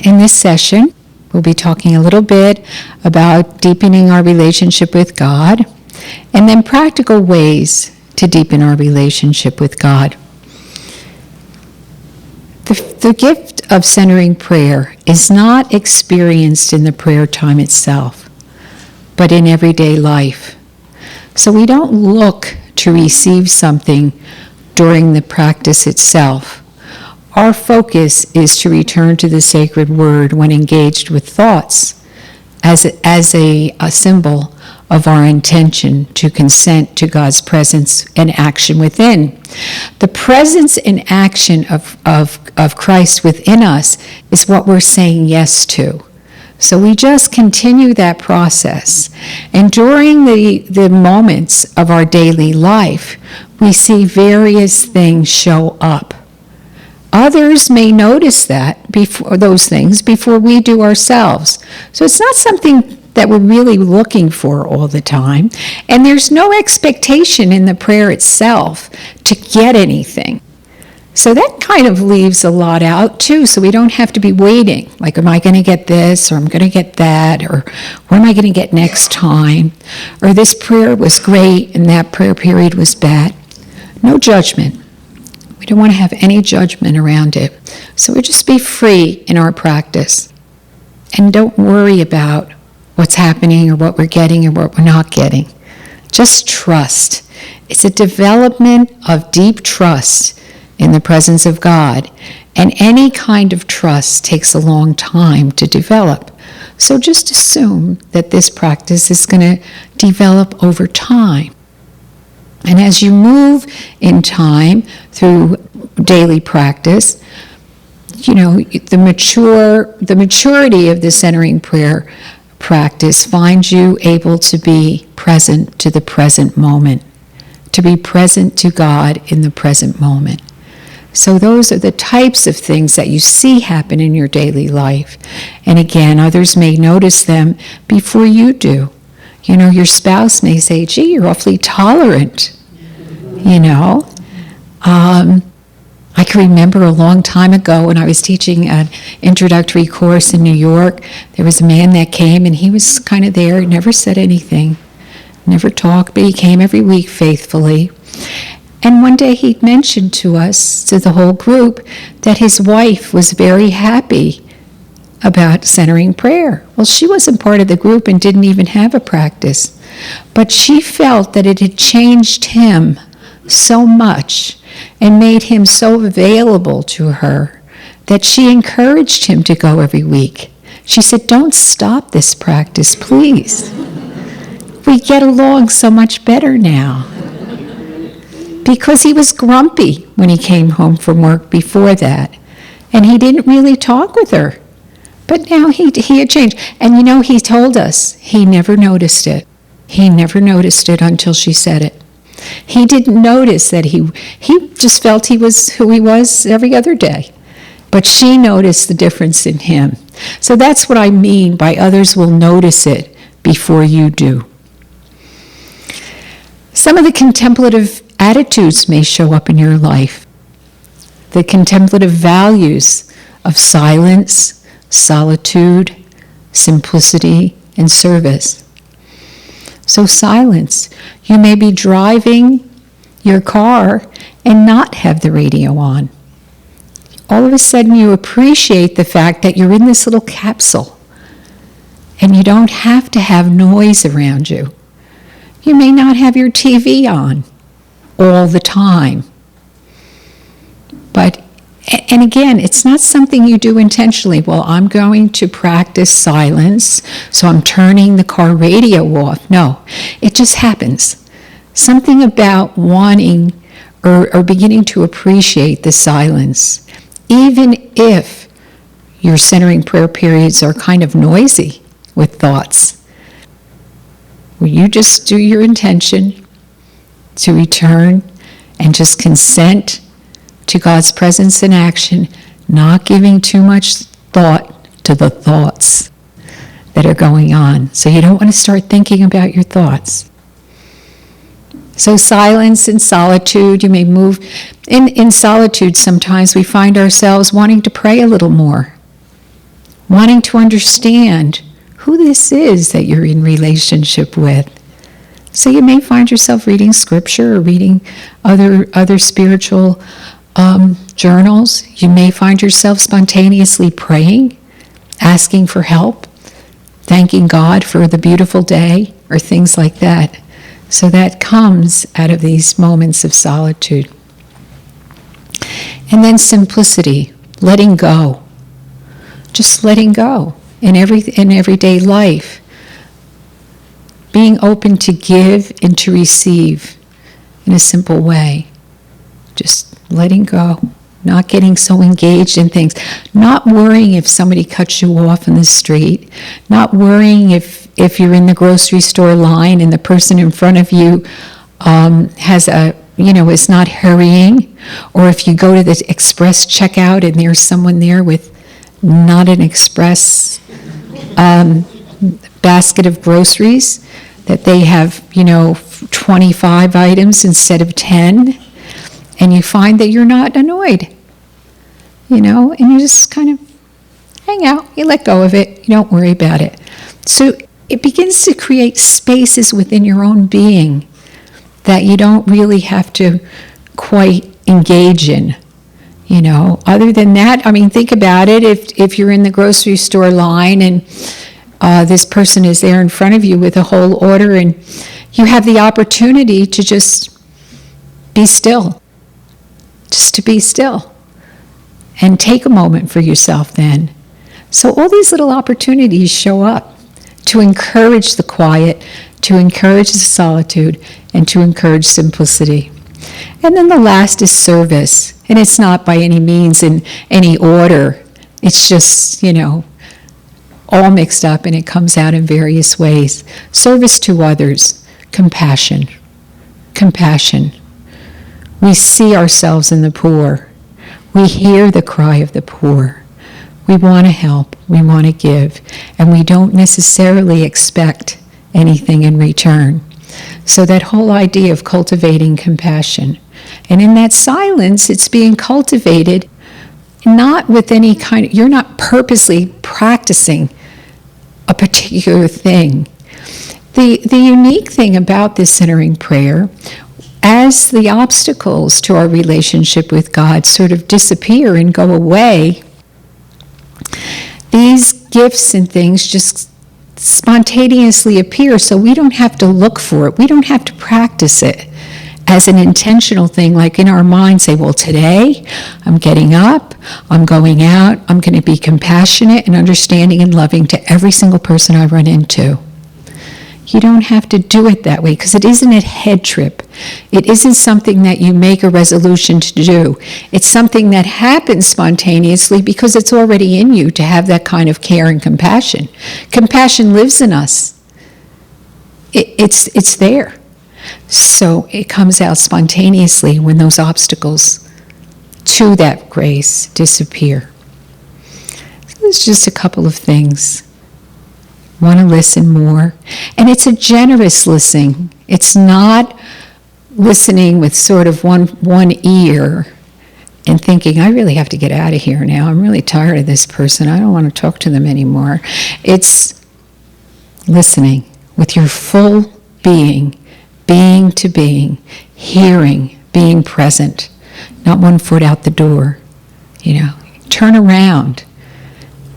In this session, we'll be talking a little bit about deepening our relationship with God, and then practical ways to deepen our relationship with God. The gift of centering prayer is not experienced in the prayer time itself, but in everyday life. So we don't look to receive something during the practice itself. Our focus is to return to the sacred word when engaged with thoughts as a symbol of our intention to consent to God's presence and action within. The presence and action of Christ within us is what we're saying yes to. So we just continue that process. And during the moments of our daily life, we see various things show up. Others may notice those things before we do ourselves. So it's not something that we're really looking for all the time. And there's no expectation in the prayer itself to get anything. So that kind of leaves a lot out too, so we don't have to be waiting. Like, am I going to get this, or I'm going to get that, or what am I going to get next time? Or this prayer was great and that prayer period was bad. No judgment. We don't want to have any judgment around it. So we just be free in our practice. And don't worry about what's happening or what we're getting or what we're not getting. Just trust. It's a development of deep trust in the presence of God. And any kind of trust takes a long time to develop. So just assume that this practice is going to develop over time. And as you move in time through daily practice, the maturity of the centering prayer practice finds you able to be present to the present moment, to be present to God in the present moment. So those are the types of things that you see happen in your daily life. And again, others may notice them before you do. Your spouse may say, gee, you're awfully tolerant. I can remember a long time ago when I was teaching an introductory course in New York, there was a man that came and he was kind of there, never said anything, never talked, but he came every week faithfully. And one day he mentioned to us, to the whole group, that his wife was very happy about centering prayer. Well, she wasn't part of the group and didn't even have a practice, but she felt that it had changed him so much and made him so available to her that she encouraged him to go every week. She said, don't stop this practice, please. We get along so much better now. Because he was grumpy when he came home from work before that. And he didn't really talk with her. But now he had changed. And he told us he never noticed it. He never noticed it until she said it. He didn't notice that he just felt he was who he was every other day. But she noticed the difference in him. So that's what I mean by others will notice it before you do. Some of the contemplative attitudes may show up in your life. The contemplative values of silence, solitude, simplicity, and service. So silence. You may be driving your car and not have the radio on. All of a sudden you appreciate the fact that you're in this little capsule and you don't have to have noise around you. You may not have your TV on all the time. And again, it's not something you do intentionally. Well, I'm going to practice silence, so I'm turning the car radio off. No, it just happens. Something about wanting or beginning to appreciate the silence, even if your centering prayer periods are kind of noisy with thoughts. Where you just do your intention to return and just consent to God's presence and action, not giving too much thought to the thoughts that are going on. So you don't want to start thinking about your thoughts. So silence and solitude, you may move. In solitude, sometimes we find ourselves wanting to pray a little more. wanting to understand who this is that you're in relationship with. So you may find yourself reading scripture or reading other spiritual journals. You may find yourself spontaneously praying, asking for help, thanking God for the beautiful day, or things like that. So that comes out of these moments of solitude. And then simplicity, letting go. Just letting go in everyday life. Being open to give and to receive in a simple way. Just letting go. Not getting so engaged in things. Not worrying if somebody cuts you off in the street. Not worrying if you're in the grocery store line and the person in front of you is not hurrying. Or if you go to the express checkout and there's someone there with not an express basket of groceries, that they have, 25 items instead of 10, and you find that you're not annoyed, and you just kind of hang out, you let go of it, you don't worry about it. So it begins to create spaces within your own being that you don't really have to quite engage in. Other than that, think about it. If you're in the grocery store line and this person is there in front of you with a whole order and you have the opportunity to just be still. Just to be still. And take a moment for yourself then. So all these little opportunities show up to encourage the quiet, to encourage the solitude, and to encourage simplicity. And then the last is service. And it's not by any means in any order. It's just, all mixed up, and it comes out in various ways. Service to others. Compassion. Compassion. We see ourselves in the poor. We hear the cry of the poor. We want to help. We want to give. And we don't necessarily expect anything in return. So that whole idea of cultivating compassion. And in that silence, it's being cultivated not with any kind of, you're not purposely practicing a particular thing. The unique thing about this centering prayer, as the obstacles to our relationship with God sort of disappear and go away, these gifts and things just spontaneously appear, so we don't have to look for it. We don't have to practice it as an intentional thing, like in our mind say, well, today I'm getting up, I'm going out, I'm going to be compassionate and understanding and loving to every single person I run into. You don't have to do it that way because it isn't a head trip. It isn't something that you make a resolution to do. It's something that happens spontaneously because it's already in you to have that kind of care and compassion. Compassion lives in us. It's there. So it comes out spontaneously when those obstacles to that grace disappear. So there's just a couple of things. Want to listen more. And it's a generous listening. It's not listening with sort of one ear and thinking, I really have to get out of here now. I'm really tired of this person. I don't want to talk to them anymore. It's listening with your full being to being, hearing, being present, not one foot out the door. Turn around.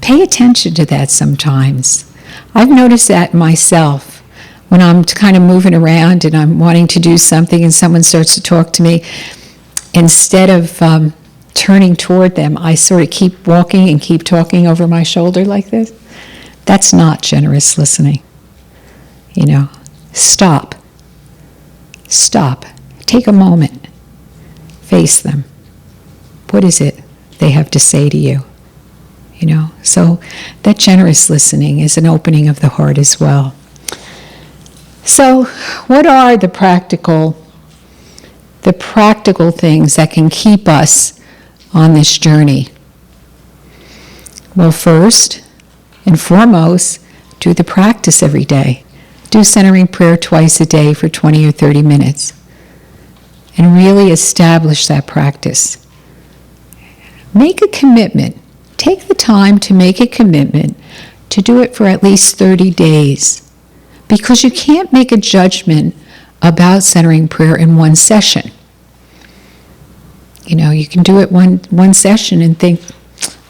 Pay attention to that sometimes. I've noticed that myself when I'm kind of moving around and I'm wanting to do something and someone starts to talk to me. Instead of turning toward them, I sort of keep walking and keep talking over my shoulder like this. That's not generous listening. Stop. Stop. Take a moment. Face them. What is it they have to say to you? So that generous listening is an opening of the heart as well. So what are the practical things that can keep us on this journey? Well, first and foremost, do the practice every day. Do centering prayer twice a day for 20 or 30 minutes. And really establish that practice. Make a commitment take the time to make a commitment to do it for at least 30 days. Because you can't make a judgment about centering prayer in one session. You know, you can do it one session and think,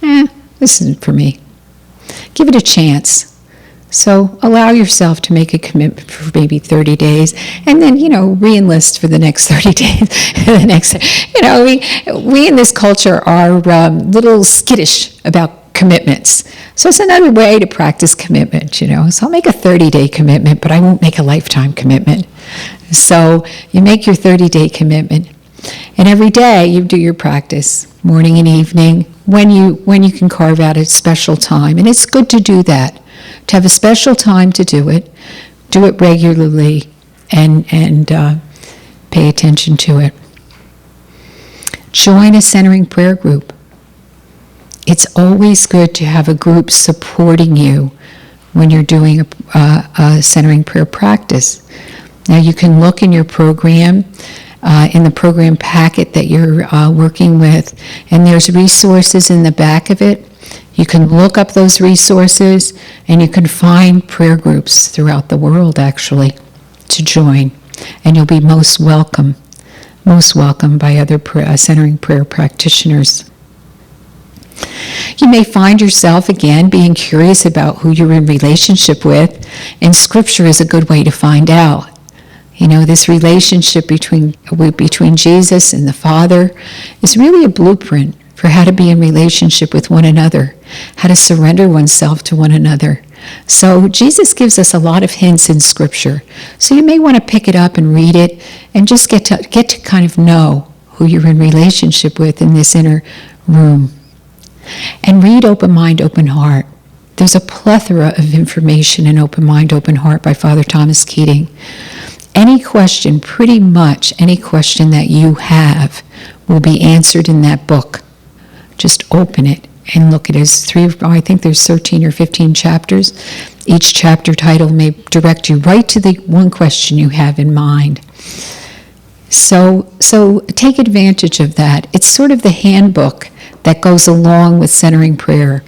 this isn't for me. Give it a chance. So allow yourself to make a commitment for maybe 30 days, and then, re-enlist for the next 30 days. We in this culture are little skittish about commitments. So it's another way to practice commitment, So I'll make a 30-day commitment, but I won't make a lifetime commitment. So you make your 30-day commitment, and every day you do your practice, morning and evening, when you can carve out a special time. And it's good to do that, to have a special time to do it regularly, and pay attention to it. Join a centering prayer group. It's always good to have a group supporting you when you're doing a centering prayer practice. Now you can look in your program, in the program packet that you're working with, and there's resources in the back of it. You can look up those resources, and you can find prayer groups throughout the world, actually, to join. And you'll be most welcome by other centering prayer practitioners. You may find yourself, again, being curious about who you're in relationship with, and Scripture is a good way to find out. This relationship between Jesus and the Father is really a blueprint for how to be in relationship with one another, how to surrender oneself to one another. So Jesus gives us a lot of hints in Scripture. So you may want to pick it up and read it, and just get to kind of know who you're in relationship with in this inner room. And read Open Mind, Open Heart. There's a plethora of information in Open Mind, Open Heart by Father Thomas Keating. Pretty much any question that you have will be answered in that book. Just open it and look at it. I think there's 13 or 15 chapters. Each chapter title may direct you right to the one question you have in mind. So take advantage of that. It's sort of the handbook that goes along with centering prayer.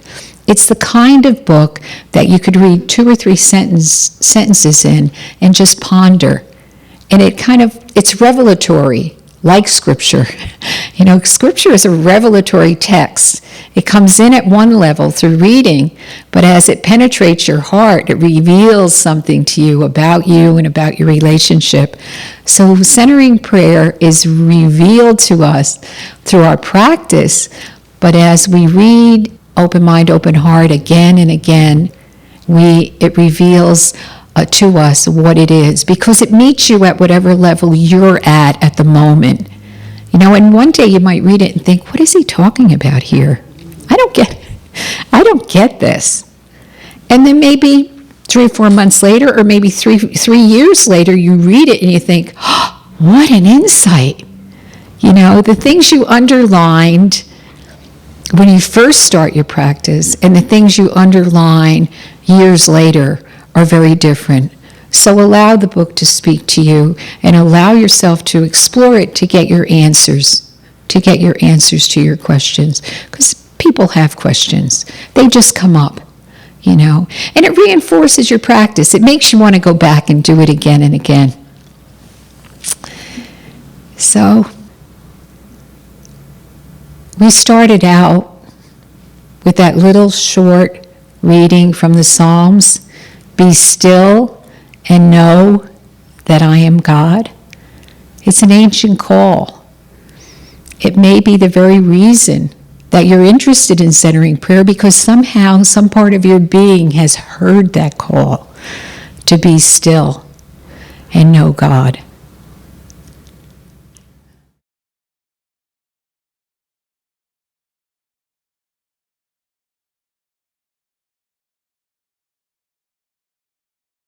It's the kind of book that you could read 2 or 3 sentences in and just ponder. And it's revelatory, like Scripture. Scripture is a revelatory text. It comes in at one level through reading, but as it penetrates your heart, it reveals something to you and about your relationship. So centering prayer is revealed to us through our practice, but as we read Open Mind, Open Heart again and again, it reveals to us what it is, because it meets you at whatever level you're at the moment. And one day you might read it and think, what is he talking about here? I don't get this. And then maybe 3 or 4 months later, or maybe three years later, you read it and you think, oh, what an insight. The things you underlined when you first start your practice and the things you underline years later are very different. So allow the book to speak to you, and allow yourself to explore it to get your answers to your questions. Because people have questions. They just come up, And it reinforces your practice. It makes you want to go back and do it again and again. So we started out with that little short reading from the Psalms. Be still and know that I am God. It's an ancient call. It may be the very reason that you're interested in centering prayer, because somehow some part of your being has heard that call to be still and know God.